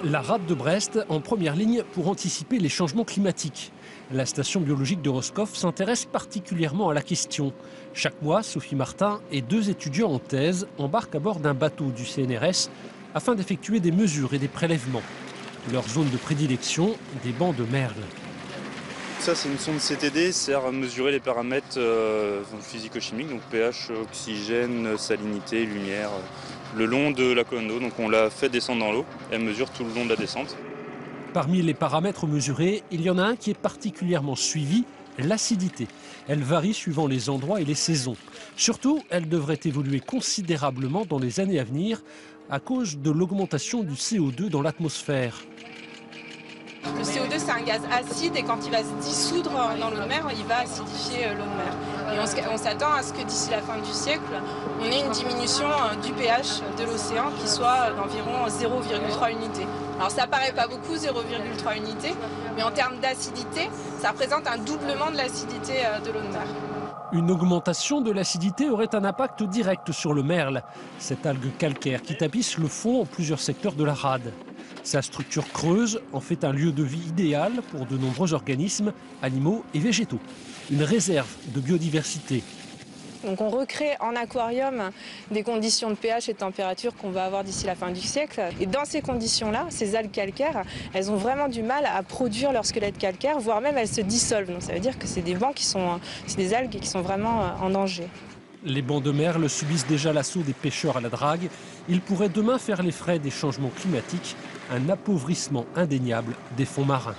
La rade de Brest en première ligne pour anticiper les changements climatiques. La station biologique de Roscoff s'intéresse particulièrement à la question. Chaque mois, Sophie Martin et 2 étudiants en thèse embarquent à bord d'un bateau du CNRS afin d'effectuer des mesures et des prélèvements. Leur zone de prédilection, des bancs de merle. Ça, c'est une sonde CTD, sert à mesurer les paramètres physico-chimiques, donc pH, oxygène, salinité, lumière, le long de la colonne d'eau. Donc on l'a fait descendre dans l'eau, elle mesure tout le long de la descente. Parmi les paramètres mesurés, il y en a un qui est particulièrement suivi, l'acidité. Elle varie suivant les endroits et les saisons. Surtout, elle devrait évoluer considérablement dans les années à venir à cause de l'augmentation du CO2 dans l'atmosphère. Le CO2, c'est un gaz acide et quand il va se dissoudre dans l'eau de mer, il va acidifier l'eau de mer. Et on s'attend à ce que d'ici la fin du siècle, on ait une diminution du pH de l'océan qui soit d'environ 0,3 unités. Alors ça paraît pas beaucoup, 0,3 unités, mais en termes d'acidité, ça représente un doublement de l'acidité de l'eau de mer. Une augmentation de l'acidité aurait un impact direct sur le merle, cette algue calcaire qui tapisse le fond en plusieurs secteurs de la rade. Sa structure creuse en fait un lieu de vie idéal pour de nombreux organismes, animaux et végétaux. Une réserve de biodiversité. Donc on recrée en aquarium des conditions de pH et de température qu'on va avoir d'ici la fin du siècle. Et dans ces conditions-là, ces algues calcaires, elles ont vraiment du mal à produire leur squelette calcaire, voire même elles se dissolvent. Donc ça veut dire que c'est des bancs c'est des algues qui sont vraiment en danger. Les bancs de merle subissent déjà l'assaut des pêcheurs à la drague. Ils pourraient demain faire les frais des changements climatiques, un appauvrissement indéniable des fonds marins.